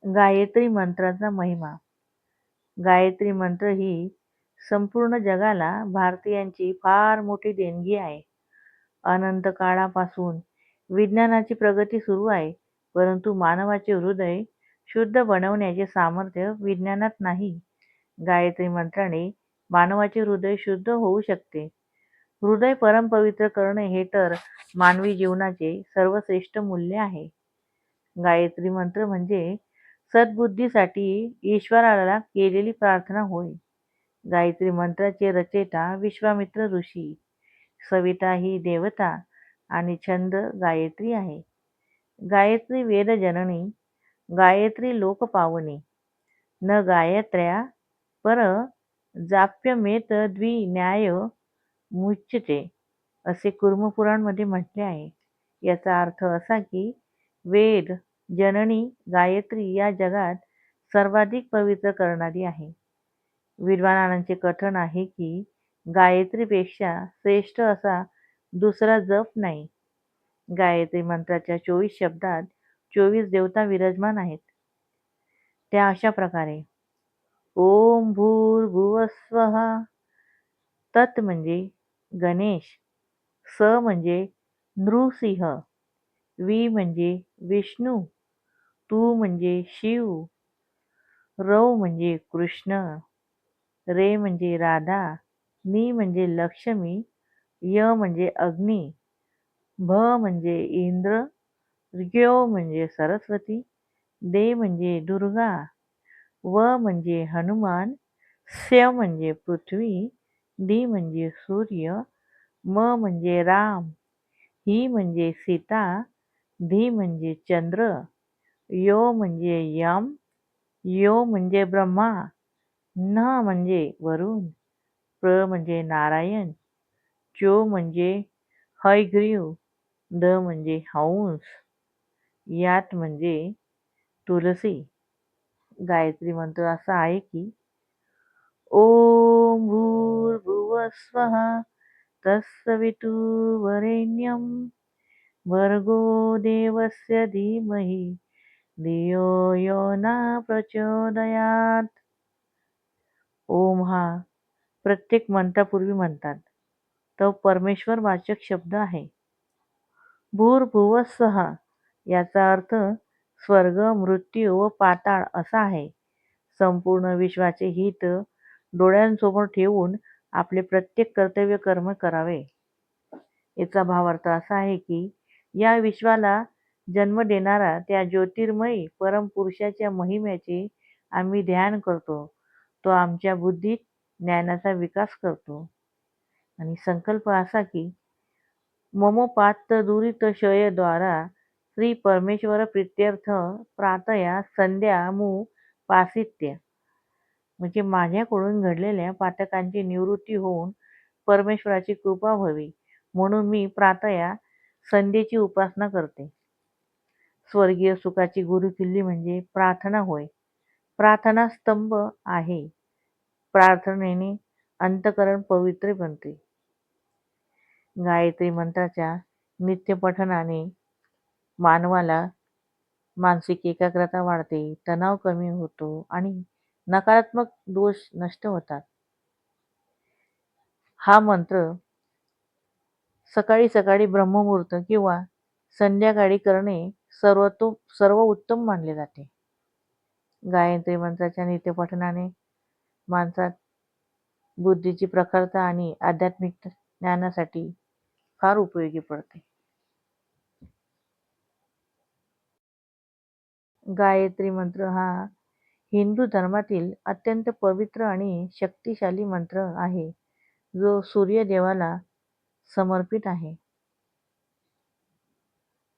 गायत्री मंत्राचा महिमा. गायत्री मंत्र ही संपूर्ण जगाला भारतीयांची फार मोठी देणगी आहे. अनंत काळापासून विज्ञानाची प्रगती सुरू आहे, परंतु मानवाचे हृदय शुद्ध बनवण्याचे सामर्थ्य विज्ञानात नाही. गायत्री मंत्राने मानवाचे हृदय शुद्ध होऊ शकते. हृदय परमपवित्र करणे हे तर मानवी जीवनाचे सर्वश्रेष्ठ मूल्य आहे. गायत्री मंत्र म्हणजे सद्बुद्धीसाठी ईश्वराला केलेली प्रार्थना होय. गायत्री मंत्राचे रचयिता विश्वामित्र ऋषी, सविता ही देवता आणि छंद गायत्री आहे. गायत्री वेद जननी, गायत्री लोक पावनी. न गायत्र्या पर जाप्यमेत द्विन्याय मुच्यते, असे कुर्मपुराणमध्ये म्हटले आहे. याचा अर्थ असा की वेद जननी गायत्री या जगात सर्वाधिक पवित्र करणारी आहे. विद्वानांचे कथन आहे की गायत्रीपेक्षा श्रेष्ठ असा दुसरा जप नाही. गायत्री मंत्राच्या 24 शब्दात 24 देवता विराजमान आहेत. त्या अशा प्रकारे: ओम भूर्भुवस्वः. तत् म्हणजे गणेश, स म्हणजे नृसिंह, वी म्हणजे विष्णू, तू म्हणजे शिव, रव म्हणजे कृष्ण, रे म्हणजे राधा, नी म्हणजे लक्ष्मी, य म्हणजे अग्नी, भ म्हणजे इंद्र, र्ग्यो म्हणजे सरस्वती, दे म्हणजे दुर्गा, व म्हणजे हनुमान, स्य म्हणजे पृथ्वी, दी म्हणजे सूर्य, म म्हणजे राम, ही म्हणजे सीता, धी म्हणजे चंद्र, यो म्हणजे यम, यो म्हणजे ब्रह्मा, न म्हणजे वरुण, प्र म्हणजे नारायण, चो म्हणजे हयग्रीव, द म्हणजे हंस, यात म्हणजे तुलसी. गायत्री मंत्र असा आहे की ओम भूर्भुवस्वः तत्सवितुर्वरेण्यं भर्गो देवस्य धीमहि धियो यो न प्रचोदयात. ओम हा प्रत्येक मंत्रापूर्वी म्हणतात. तो परमेश्वर वाचक शब्द आहे. भूर्भुवस्वः याचा अर्थ स्वर्ग, मृत्यू व पाताळ असा आहे. संपूर्ण विश्वाचे हित डोळ्यांसमोर ठेवून आपले प्रत्येक कर्तव्य कर्म करावे. याचा भावार्थ असा आहे की या विश्वाला जन्म देणारा त्या ज्योतिर्मयी परमपुरुषाच्या महिम्याचे आम्ही ध्यान करतो. तो आमच्या बुद्धीत ज्ञानाचा विकास करतो. आणि संकल्प असा की ममोपात्त दुरितशय द्वारा श्री परमेश्वर प्रीत्यर्थ प्रातया संध्या मु पासित्य, म्हणजे माझ्याकडून घडलेल्या पातकांची निवृत्ती होऊन परमेश्वराची कृपा व्हावी म्हणून मी प्रातया संध्येची उपासना करते. स्वर्गीय सुखाची गुरुकिल्ली म्हणजे प्रार्थना होय. प्रार्थना स्तंभ आहे. प्रार्थनेने अंतःकरण पवित्र बनते. गायत्री मंत्राच्या नित्यपठनाने मानवाला मानसिक एकाग्रता वाढते, तणाव कमी होतो आणि नकारात्मक दोष नष्ट होतात. हा मंत्र सकाळी सकाळी ब्रह्ममुहूर्त किंवा संध्याकाळी करणे सर्वोत्तम मानले जाते. गायत्री मंत्राच्या नित्यपठनाने माणसात बुद्धीची प्रखरता आणि आध्यात्मिक ज्ञानासाठी फार उपयोगी पडते. गायत्री मंत्र हा हिंदू धर्मातील अत्यंत पवित्र आणि शक्तिशाली मंत्र आहे, जो सूर्यदेवाला समर्पित आहे.